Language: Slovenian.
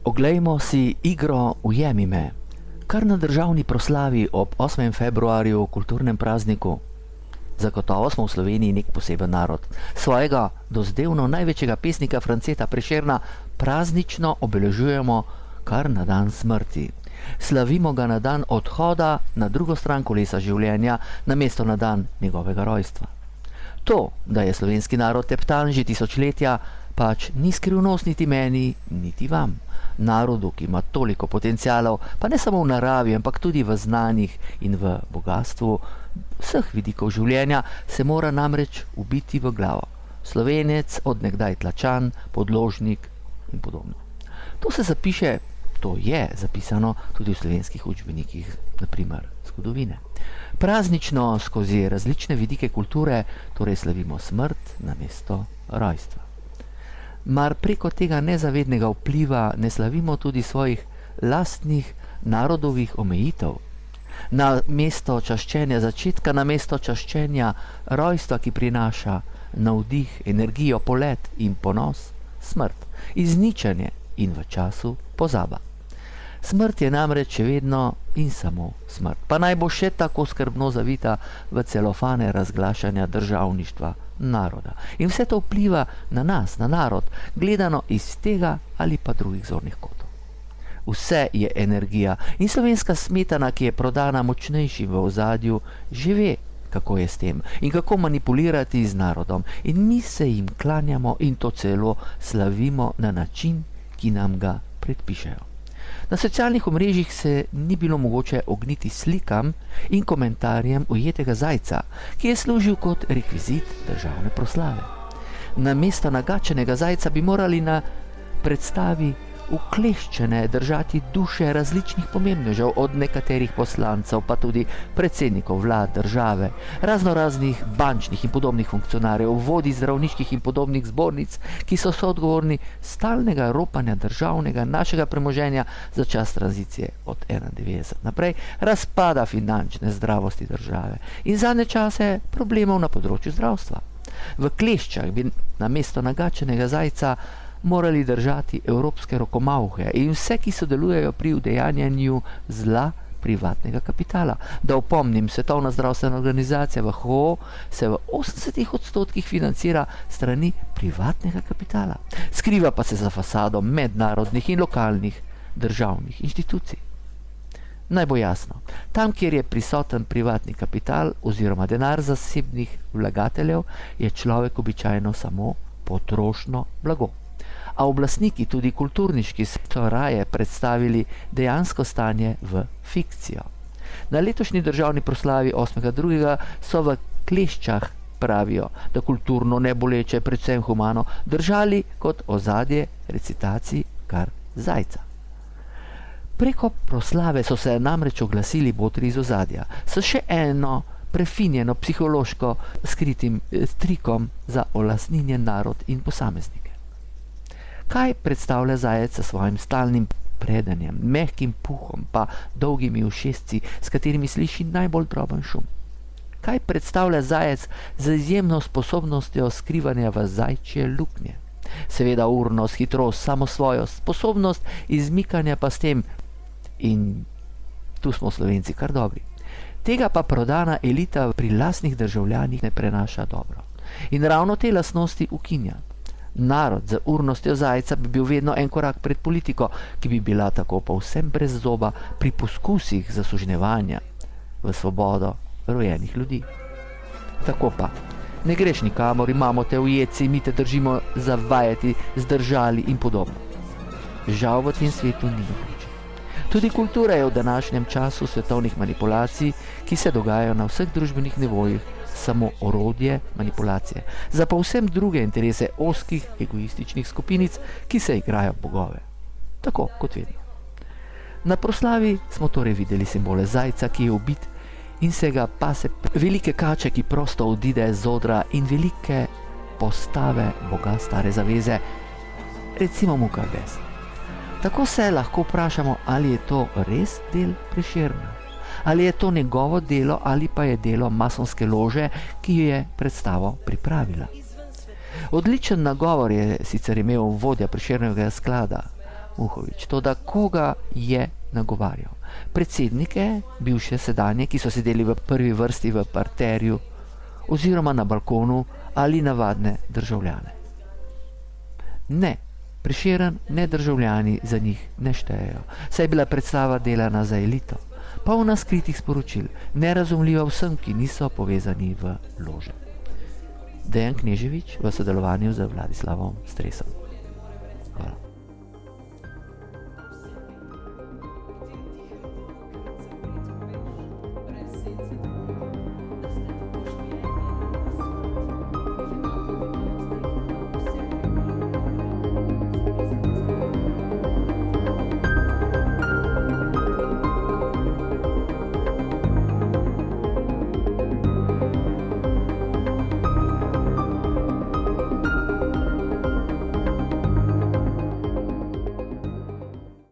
Oglejmo si igro Ujemi me, kar na državni proslavi ob 8. februarju, kulturnem prazniku. Zagotovo smo v Sloveniji nek poseben narod. Svojega dozdevno največjega pesnika Franceta Prešerna praznično obeležujemo kar na dan smrti. Slavimo ga na dan odhoda na drugo stran kolesa življenja, namesto na dan njegovega rojstva. To, da je slovenski narod teptan že tisočletja, pač ni skrivnost niti meni, niti vam. Narodu, ki ima toliko potencialov, pa ne samo v naravi, ampak tudi v znanjih in v bogatstvu vseh vidikov življenja, se mora namreč ubiti v glavo. Slovenec, od nekdaj tlačan, podložnik in podobno. To je zapisano tudi v slovenskih učbenikih, naprimer zgodovine. Praznično skozi različne vidike kulture torej slavimo smrt namesto rojstva. Mar preko tega nezavednega vpliva ne slavimo tudi svojih lastnih narodovih omejitev? Na mesto čaščenja začetka, na mesto čaščenja rojstva, ki prinaša navdih, energijo, polet in ponos, smrt, izničenje in v času pozaba. Smrt je namreč še vedno in samo smrt, pa naj bo še tako skrbno zavita v celofane razglašanja državništva naroda. In vse to vpliva na nas, na narod, gledano iz tega ali pa drugih zornih kotov. Vse je energija in slovenska smetana, ki je prodana močnejšim v ozadju, že ve, kako je s tem in kako manipulirati z narodom. In mi se jim klanjamo in to celo slavimo na način, ki nam ga predpišejo. Na socialnih omrežjih se ni bilo mogoče ogniti slikam in komentarjem ujetega zajca, ki je služil kot rekvizit državne proslave. Namesto nagačenega zajca bi morali na predstavi ukleščene držati duše različnih pomembnežev, od nekaterih poslancev, pa tudi predsednikov vlad države, raznoraznih bančnih in podobnih funkcionarjev, vodij zdravniških in podobnih zbornic, ki so soodgovorni stalnega ropanja državnega našega premoženja za čas tranzicije od 91 naprej, razpada finančne zdravosti države in zadnje čase problemov na področju zdravstva. V kleščah bi namesto nagačenega zajca morali držati evropske rokomavhe in vse, ki sodelujejo pri udejanjanju zla privatnega kapitala. Da opomnim, Svetovna zdravstvena organizacija WHO se v 80% financira strani privatnega kapitala. Skriva pa se za fasado mednarodnih in lokalnih državnih inštitucij. Naj bo jasno, tam, kjer je prisoten privatni kapital oziroma denar zasebnih vlagateljev, je človek običajno samo potrošno blago. A oblastniki, tudi kulturniški, so raje predstavili dejansko stanje v fikcijo. Na letošnji državni proslavi 8.2. so v kleščah, pravijo, da kulturno, neboleče, predvsem humano, držali kot ozadje recitacij kar zajca. Preko proslave so se namreč oglasili botri iz ozadja, s še eno prefinjeno psihološko skritim trikom za olastninjen narod in posameznik. Kaj predstavlja zajec s svojim stalnim predanjem, mehkim puhom, pa dolgimi ušesci, s katerimi sliši najbolj droben šum? Kaj predstavlja zajec z izjemno sposobnostjo skrivanja v zajčje luknje? Seveda urnost, hitrost, samosvojost, sposobnost izmikanja pa s tem, in tu smo Slovenci kar dobri. Tega pa prodana elita pri lastnih državljanih ne prenaša dobro. In ravno te lastnosti ukinja. Narod z urnostjo zajca bi bil vedno en korak pred politiko, ki bi bila tako povsem brez zoba pri poskusih zasužnjevanja v svobodo rojenih ljudi. Tako pa, ne greš nikamor, imamo te ujeci, mi te držimo zavajati, zdržali in podobno. Žal v tem svetu ni mogoče. Tudi kultura je v današnjem času svetovnih manipulacij, ki se dogajajo na vseh družbenih nivojih, samo orodje manipulacije za povsem druge interese ozkih egoističnih skupinic, ki se igrajo bogove. Tako kot vedno. Na proslavi smo torej videli simbole zajca, ki je ubit in se ga pase velike kače, ki prosto odide z odra, in velike postave boga stare zaveze, recimo Muka Bes. Tako se lahko vprašamo, ali je to res del Prešerna. Ali je to njegovo delo ali pa je delo masonske lože, ki je predstavo pripravila. Odličen nagovor je sicer imel vodja Prešernovega sklada, Muhovič. Toda koga je nagovarjal? Predsednike, bivše, sedanje, ki so sedeli v prvi vrsti v parterju oziroma na balkonu, ali navadne državljane? Ne, Prešeren ne državljani za njih ne štejejo, saj je bila predstava delana za elito, polna skritih sporočil, nerazumljiva vsem, ki niso povezani v lože. Dejan Kneževič v sodelovanju z Vladislavom Stresom.